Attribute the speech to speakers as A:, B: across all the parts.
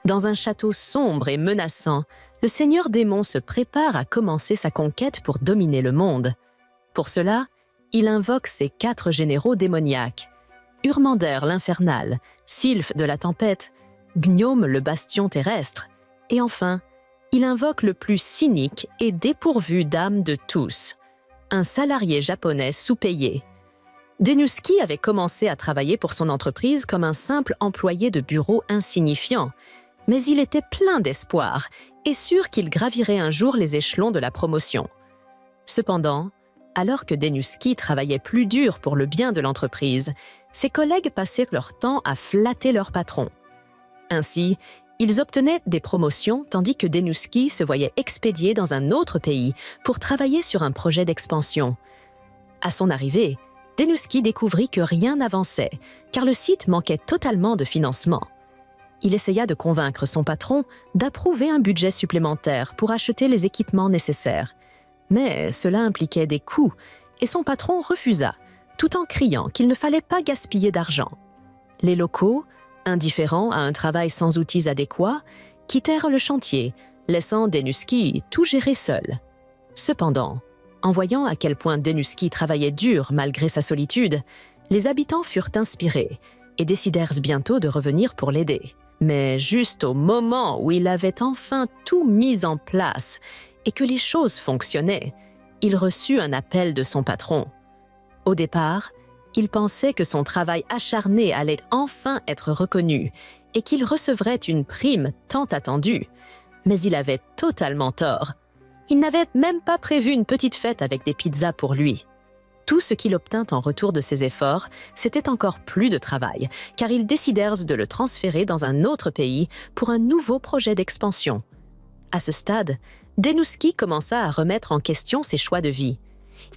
A: Dans un château sombre et menaçant, le seigneur démon se prépare à commencer sa conquête pour dominer le monde. Pour cela, il invoque ses 4 généraux démoniaques. Urmander l'infernal, Sylph de la tempête, Gnome le bastion terrestre, et enfin, il invoque le plus cynique et dépourvu d'âme de tous, un salarié japonais sous-payé. Denuski avait commencé à travailler pour son entreprise comme un simple employé de bureau insignifiant, mais il était plein d'espoir et sûr qu'il gravirait un jour les échelons de la promotion. Cependant, alors que Denuski travaillait plus dur pour le bien de l'entreprise, ses collègues passaient leur temps à flatter leur patron. Ainsi, ils obtenaient des promotions tandis que Denuski se voyait expédié dans un autre pays pour travailler sur un projet d'expansion. À son arrivée, Denuski découvrit que rien n'avançait, car le site manquait totalement de financement. Il essaya de convaincre son patron d'approuver un budget supplémentaire pour acheter les équipements nécessaires. Mais cela impliquait des coûts, et son patron refusa, tout en criant qu'il ne fallait pas gaspiller d'argent. Les locaux, indifférents à un travail sans outils adéquats, quittèrent le chantier, laissant Denuski tout gérer seul. Cependant, en voyant à quel point Denuski travaillait dur malgré sa solitude, les habitants furent inspirés et décidèrent bientôt de revenir pour l'aider. Mais juste au moment où il avait enfin tout mis en place et que les choses fonctionnaient, il reçut un appel de son patron. Au départ, il pensait que son travail acharné allait enfin être reconnu et qu'il recevrait une prime tant attendue. Mais il avait totalement tort. Il n'avait même pas prévu une petite fête avec des pizzas pour lui. Tout ce qu'il obtint en retour de ses efforts, c'était encore plus de travail, car ils décidèrent de le transférer dans un autre pays pour un nouveau projet d'expansion. À ce stade, Denuski commença à remettre en question ses choix de vie.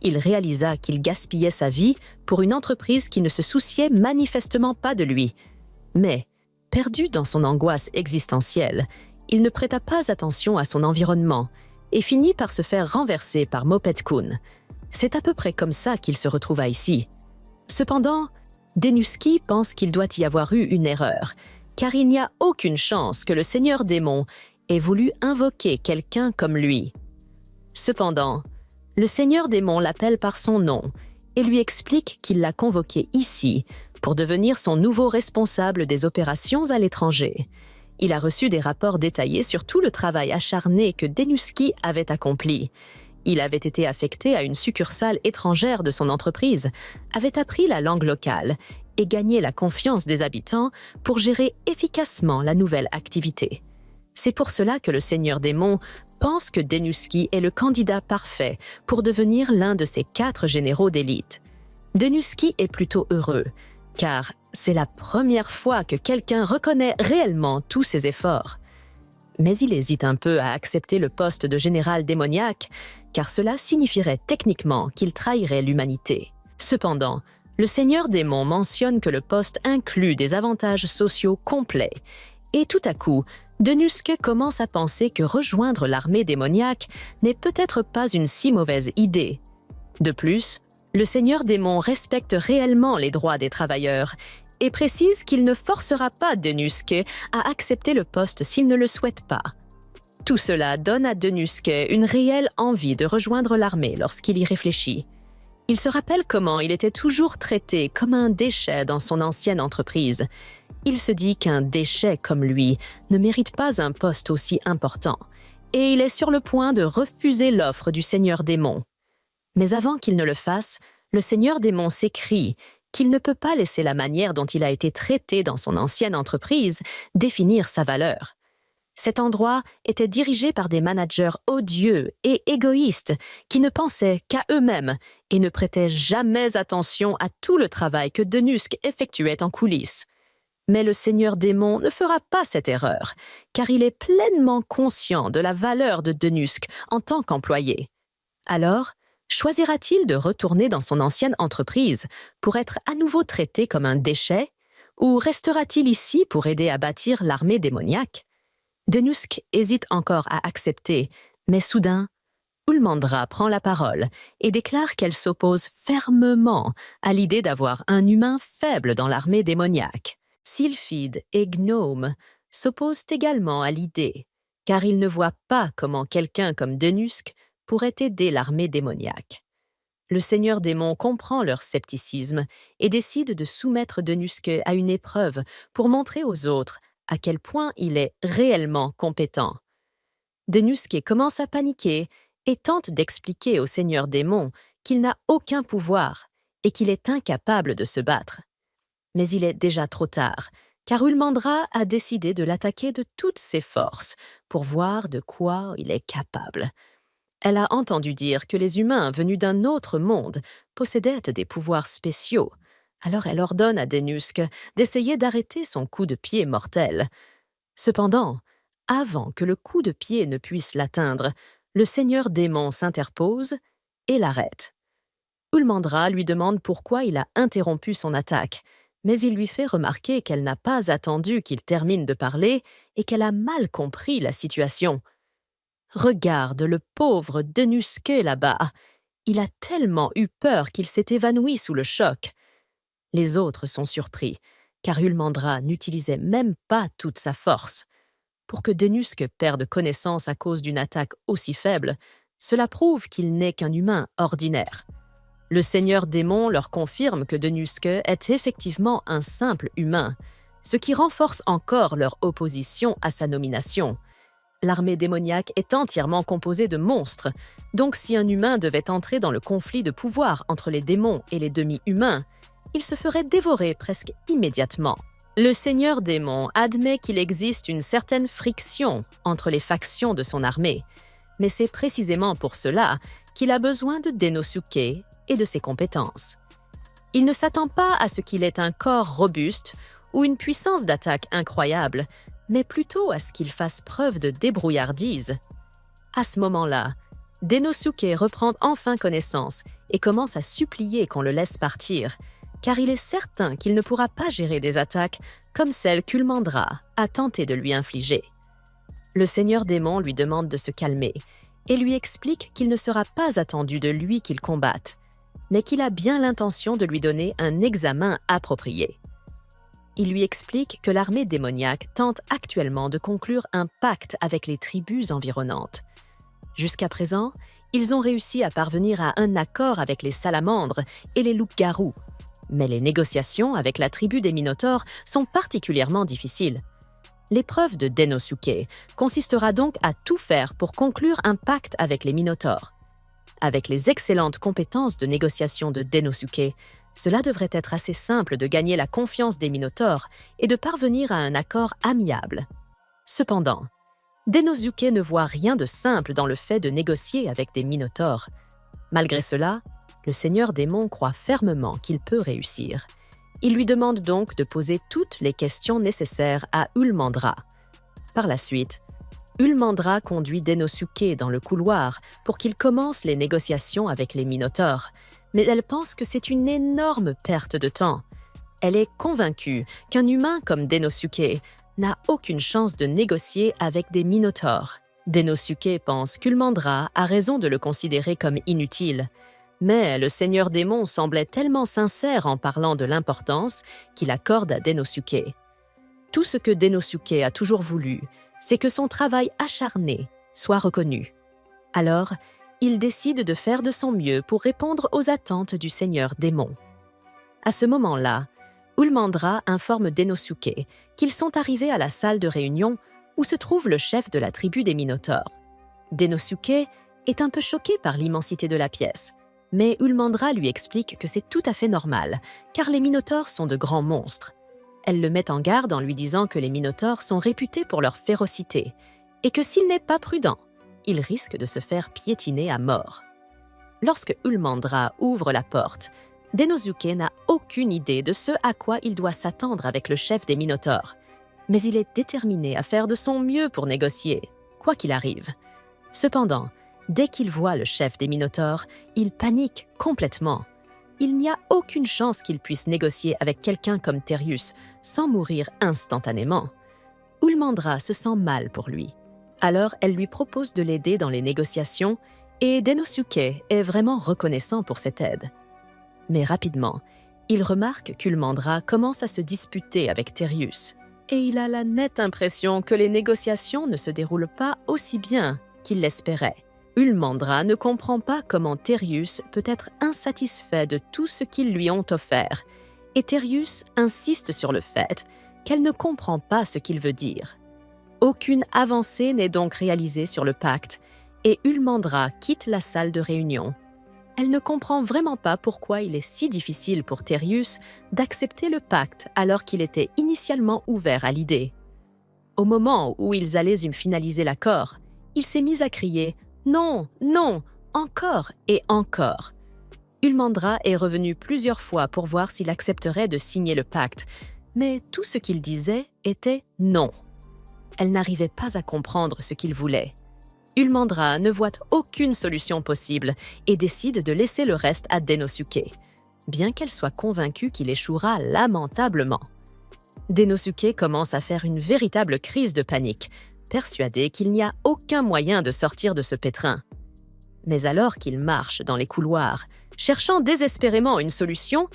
A: Il réalisa qu'il gaspillait sa vie pour une entreprise qui ne se souciait manifestement pas de lui. Mais, perdu dans son angoisse existentielle, il ne prêta pas attention à son environnement et finit par se faire renverser par Moped-kun. C'est à peu près comme ça qu'il se retrouva ici. Cependant, Denuski pense qu'il doit y avoir eu une erreur, car il n'y a aucune chance que le seigneur démon ait voulu invoquer quelqu'un comme lui. Cependant, le seigneur démon l'appelle par son nom et lui explique qu'il l'a convoqué ici pour devenir son nouveau responsable des opérations à l'étranger. Il a reçu des rapports détaillés sur tout le travail acharné que Denuski avait accompli. Il avait été affecté à une succursale étrangère de son entreprise, avait appris la langue locale et gagné la confiance des habitants pour gérer efficacement la nouvelle activité. C'est pour cela que le seigneur démon pense que Denuski est le candidat parfait pour devenir l'un de ses 4 généraux d'élite. Denuski est plutôt heureux, car c'est la première fois que quelqu'un reconnaît réellement tous ses efforts. Mais il hésite un peu à accepter le poste de général démoniaque, car cela signifierait techniquement qu'il trahirait l'humanité. Cependant, le seigneur démon mentionne que le poste inclut des avantages sociaux complets, et tout à coup, Denuski commence à penser que rejoindre l'armée démoniaque n'est peut-être pas une si mauvaise idée. De plus, le seigneur démon respecte réellement les droits des travailleurs et précise qu'il ne forcera pas Denuski à accepter le poste s'il ne le souhaite pas. Tout cela donne à Denuski une réelle envie de rejoindre l'armée lorsqu'il y réfléchit. Il se rappelle comment il était toujours traité comme un déchet dans son ancienne entreprise. Il se dit qu'un déchet comme lui ne mérite pas un poste aussi important, et il est sur le point de refuser l'offre du seigneur démon. Mais avant qu'il ne le fasse, le seigneur démon s'écrie qu'il ne peut pas laisser la manière dont il a été traité dans son ancienne entreprise définir sa valeur. Cet endroit était dirigé par des managers odieux et égoïstes qui ne pensaient qu'à eux-mêmes et ne prêtaient jamais attention à tout le travail que Denuski effectuait en coulisses. Mais le seigneur démon ne fera pas cette erreur, car il est pleinement conscient de la valeur de Denuski en tant qu'employé. Alors, choisira-t-il de retourner dans son ancienne entreprise pour être à nouveau traité comme un déchet, ou restera-t-il ici pour aider à bâtir l'armée démoniaque? Denuski hésite encore à accepter, mais soudain, Ulmandra prend la parole et déclare qu'elle s'oppose fermement à l'idée d'avoir un humain faible dans l'armée démoniaque. Sylphide et Gnome s'opposent également à l'idée, car ils ne voient pas comment quelqu'un comme Denusque pourrait aider l'armée démoniaque. Le Seigneur Démon comprend leur scepticisme et décide de soumettre Denusque à une épreuve pour montrer aux autres à quel point il est réellement compétent. Denusque commence à paniquer et tente d'expliquer au Seigneur Démon qu'il n'a aucun pouvoir et qu'il est incapable de se battre. Mais il est déjà trop tard, car Ulmandra a décidé de l'attaquer de toutes ses forces pour voir de quoi il est capable. Elle a entendu dire que les humains venus d'un autre monde possédaient des pouvoirs spéciaux, alors elle ordonne à Denusque d'essayer d'arrêter son coup de pied mortel. Cependant, avant que le coup de pied ne puisse l'atteindre, le Seigneur Démon s'interpose et l'arrête. Ulmandra lui demande pourquoi il a interrompu son attaque, mais il lui fait remarquer qu'elle n'a pas attendu qu'il termine de parler et qu'elle a mal compris la situation. Regarde le pauvre Denusque là-bas. Il a tellement eu peur qu'il s'est évanoui sous le choc. Les autres sont surpris, car Ulmandra n'utilisait même pas toute sa force. Pour que Denusque perde connaissance à cause d'une attaque aussi faible, cela prouve qu'il n'est qu'un humain ordinaire. Le Seigneur Démon leur confirme que Denusque est effectivement un simple humain, ce qui renforce encore leur opposition à sa nomination. L'armée démoniaque est entièrement composée de monstres, donc si un humain devait entrer dans le conflit de pouvoir entre les démons et les demi-humains, il se ferait dévorer presque immédiatement. Le Seigneur Démon admet qu'il existe une certaine friction entre les factions de son armée, mais c'est précisément pour cela qu'il a besoin de Denosuke et de ses compétences. Il ne s'attend pas à ce qu'il ait un corps robuste ou une puissance d'attaque incroyable, mais plutôt à ce qu'il fasse preuve de débrouillardise. À ce moment-là, Denosuke reprend enfin connaissance et commence à supplier qu'on le laisse partir, car il est certain qu'il ne pourra pas gérer des attaques comme celle qu'Ulmandra a tenté de lui infliger. Le Seigneur Démon lui demande de se calmer et lui explique qu'il ne sera pas attendu de lui qu'il combatte, mais qu'il a bien l'intention de lui donner un examen approprié. Il lui explique que l'armée démoniaque tente actuellement de conclure un pacte avec les tribus environnantes. Jusqu'à présent, ils ont réussi à parvenir à un accord avec les salamandres et les loups-garous, mais les négociations avec la tribu des Minotaures sont particulièrement difficiles. L'épreuve de Denosuke consistera donc à tout faire pour conclure un pacte avec les Minotaures. Avec les excellentes compétences de négociation de Denosuke, cela devrait être assez simple de gagner la confiance des Minotaures et de parvenir à un accord amiable. Cependant, Denosuke ne voit rien de simple dans le fait de négocier avec des Minotaures. Malgré cela, le Seigneur Démon croit fermement qu'il peut réussir. Il lui demande donc de poser toutes les questions nécessaires à Ulmandra. Par la suite, Ulmandra conduit Denosuke dans le couloir pour qu'il commence les négociations avec les Minotaures, mais elle pense que c'est une énorme perte de temps. Elle est convaincue qu'un humain comme Denosuke n'a aucune chance de négocier avec des Minotaures. Denosuke pense qu'Ulmandra a raison de le considérer comme inutile, mais le Seigneur Démon semblait tellement sincère en parlant de l'importance qu'il accorde à Denosuke. Tout ce que Denosuke a toujours voulu, c'est que son travail acharné soit reconnu. Alors, il décide de faire de son mieux pour répondre aux attentes du Seigneur Démon. À ce moment-là, Ulmandra informe Denosuke qu'ils sont arrivés à la salle de réunion où se trouve le chef de la tribu des Minotaures. Denosuke est un peu choqué par l'immensité de la pièce, mais Ulmandra lui explique que c'est tout à fait normal, car les Minotaures sont de grands monstres. Elle le met en garde en lui disant que les Minotaures sont réputés pour leur férocité et que s'il n'est pas prudent, il risque de se faire piétiner à mort. Lorsque Ulmandra ouvre la porte, Denosuke n'a aucune idée de ce à quoi il doit s'attendre avec le chef des Minotaures, mais il est déterminé à faire de son mieux pour négocier, quoi qu'il arrive. Cependant, dès qu'il voit le chef des Minotaures, il panique complètement. Il n'y a aucune chance qu'il puisse négocier avec quelqu'un comme Terius sans mourir instantanément. Ulmandra se sent mal pour lui. Alors, elle lui propose de l'aider dans les négociations et Denosuke est vraiment reconnaissant pour cette aide. Mais rapidement, il remarque qu'Ulmandra commence à se disputer avec Terius et il a la nette impression que les négociations ne se déroulent pas aussi bien qu'il l'espérait. Ulmandra ne comprend pas comment Terius peut être insatisfait de tout ce qu'ils lui ont offert, et Terius insiste sur le fait qu'elle ne comprend pas ce qu'il veut dire. Aucune avancée n'est donc réalisée sur le pacte, et Ulmandra quitte la salle de réunion. Elle ne comprend vraiment pas pourquoi il est si difficile pour Terius d'accepter le pacte alors qu'il était initialement ouvert à l'idée. Au moment où ils allaient finaliser l'accord, il s'est mis à crier « Non, non, encore et encore ». Ulmandra est revenu plusieurs fois pour voir s'il accepterait de signer le pacte, mais tout ce qu'il disait était « non ». Elle n'arrivait pas à comprendre ce qu'il voulait. Ulmandra ne voit aucune solution possible et décide de laisser le reste à Denosuke, bien qu'elle soit convaincue qu'il échouera lamentablement. Denosuke commence à faire une véritable crise de panique, persuadé qu'il n'y a aucun moyen de sortir de ce pétrin. Mais alors qu'il marche dans les couloirs, cherchant désespérément une solution,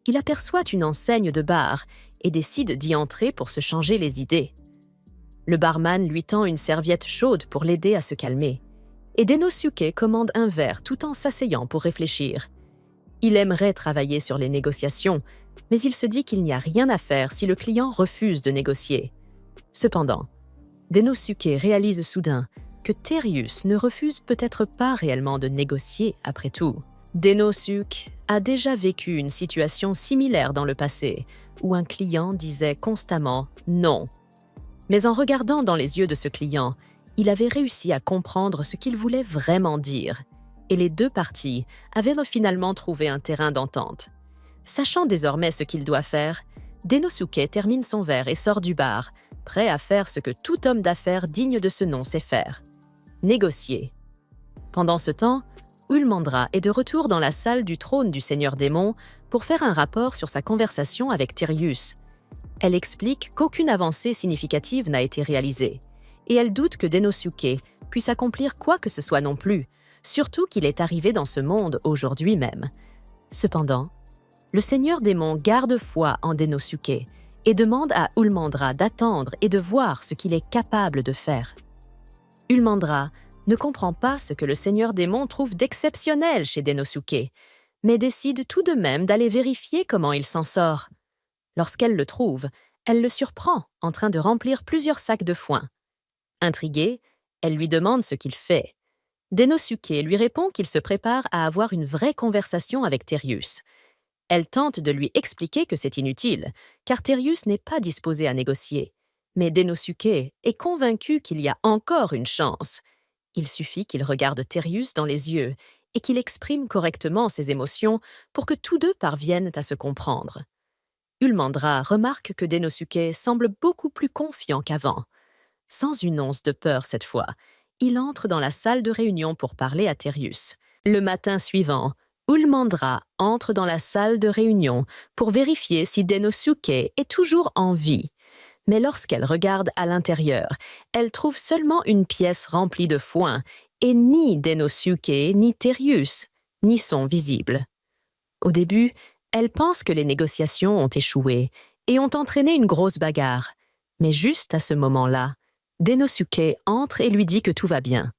A: il aperçoit une enseigne de bar et décide d'y entrer pour se changer les idées. Le barman lui tend une serviette chaude pour l'aider à se calmer, et Denosuke commande un verre tout en s'asseyant pour réfléchir. Il aimerait travailler sur les négociations, mais il se dit qu'il n'y a rien à faire si le client refuse de négocier. Cependant, Denosuke réalise soudain que Terius ne refuse peut-être pas réellement de négocier après tout. Denosuke a déjà vécu une situation similaire dans le passé, où un client disait constamment « non ». Mais en regardant dans les yeux de ce client, il avait réussi à comprendre ce qu'il voulait vraiment dire, et les deux parties avaient finalement trouvé un terrain d'entente. Sachant désormais ce qu'il doit faire, Denosuke termine son verre et sort du bar, prêt à faire ce que tout homme d'affaires digne de ce nom sait faire: négocier. Pendant ce temps, Ulmandra est de retour dans la salle du trône du Seigneur Démon pour faire un rapport sur sa conversation avec Terius. Elle explique qu'aucune avancée significative n'a été réalisée, et elle doute que Denosuke puisse accomplir quoi que ce soit non plus, surtout qu'il est arrivé dans ce monde aujourd'hui même. Cependant, le Seigneur Démon garde foi en Denosuke et demande à Ulmandra d'attendre et de voir ce qu'il est capable de faire. Ulmandra ne comprend pas ce que le Seigneur Démon trouve d'exceptionnel chez Denosuke, mais décide tout de même d'aller vérifier comment il s'en sort. Lorsqu'elle le trouve, elle le surprend en train de remplir plusieurs sacs de foin. Intriguée, elle lui demande ce qu'il fait. Denosuke lui répond qu'il se prépare à avoir une vraie conversation avec Terius. Elle tente de lui expliquer que c'est inutile, car Terius n'est pas disposé à négocier. Mais Denosuke est convaincu qu'il y a encore une chance. Il suffit qu'il regarde Terius dans les yeux et qu'il exprime correctement ses émotions pour que tous deux parviennent à se comprendre. Ulmandra remarque que Denosuke semble beaucoup plus confiant qu'avant. Sans une once de peur cette fois, il entre dans la salle de réunion pour parler à Terius. Le matin suivant, Ulmandra entre dans la salle de réunion pour vérifier si Denosuke est toujours en vie. Mais lorsqu'elle regarde à l'intérieur, elle trouve seulement une pièce remplie de foin et ni Denosuke ni Terius n'y sont visibles. Au début, elle pense que les négociations ont échoué et ont entraîné une grosse bagarre. Mais juste à ce moment-là, Denosuke entre et lui dit que tout va bien.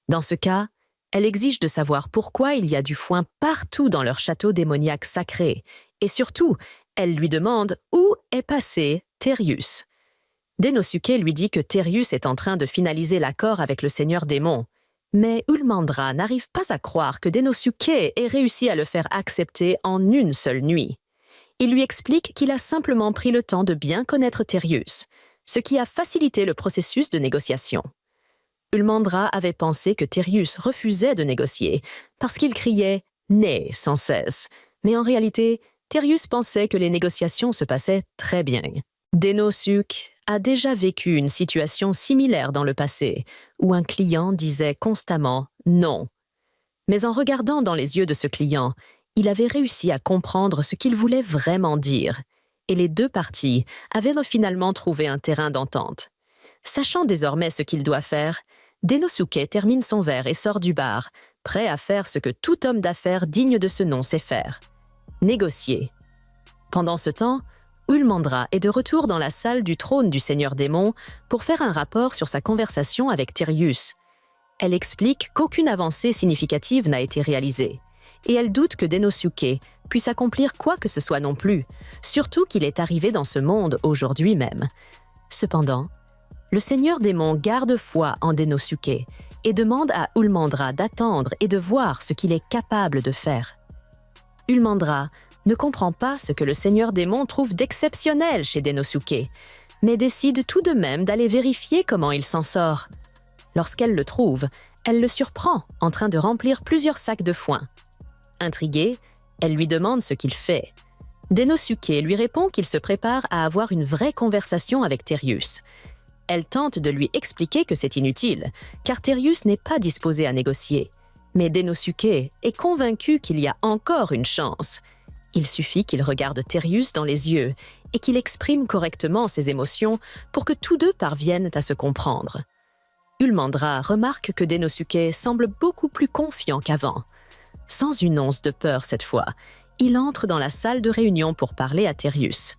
A: Dans ce cas, elle exige de savoir pourquoi il y a du foin partout dans leur château démoniaque sacré, et surtout, elle lui demande où est passé Terius. Denosuke lui dit que Terius est en train de finaliser l'accord avec le Seigneur Démon, mais Ulmandra n'arrive pas à croire que Denosuke ait réussi à le faire accepter en une seule nuit. Il lui explique qu'il a simplement pris le temps de bien connaître Terius, ce qui a facilité le processus de négociation. Ulmandra avait pensé que Terius refusait de négocier parce qu'il criait « né » sans cesse, mais en réalité, Terius pensait que les négociations se passaient très bien. Denosuke a déjà vécu une situation similaire dans le passé, où un client disait constamment « non ». Mais en regardant dans les yeux de ce client, il avait réussi à comprendre ce qu'il voulait vraiment dire, et les deux parties avaient finalement trouvé un terrain d'entente. Sachant désormais ce qu'il doit faire, Denosuke termine son verre et sort du bar, prêt à faire ce que tout homme d'affaires digne de ce nom sait faire: négocier. Pendant ce temps, Ulmandra est de retour dans la salle du trône du Seigneur Démon pour faire un rapport sur sa conversation avec Thyrius. Elle explique qu'aucune avancée significative n'a été réalisée, et elle doute que Denosuke puisse accomplir quoi que ce soit non plus, surtout qu'il est arrivé dans ce monde aujourd'hui même. Cependant, le Seigneur Démon garde foi en Denosuke et demande à Ulmandra d'attendre et de voir ce qu'il est capable de faire. Ulmandra ne comprend pas ce que le Seigneur Démon trouve d'exceptionnel chez Denosuke, mais décide tout de même d'aller vérifier comment il s'en sort. Lorsqu'elle le trouve, elle le surprend en train de remplir plusieurs sacs de foin. Intriguée, elle lui demande ce qu'il fait. Denosuke lui répond qu'il se prépare à avoir une vraie conversation avec Thyrius. Elle tente de lui expliquer que c'est inutile, car Thyrius n'est pas disposé à négocier. Mais Denosuke est convaincu qu'il y a encore une chance. Il suffit qu'il regarde Thyrius dans les yeux et qu'il exprime correctement ses émotions pour que tous deux parviennent à se comprendre. Ulmandra remarque que Denosuke semble beaucoup plus confiant qu'avant. Sans une once de peur cette fois, il entre dans la salle de réunion pour parler à Thyrius.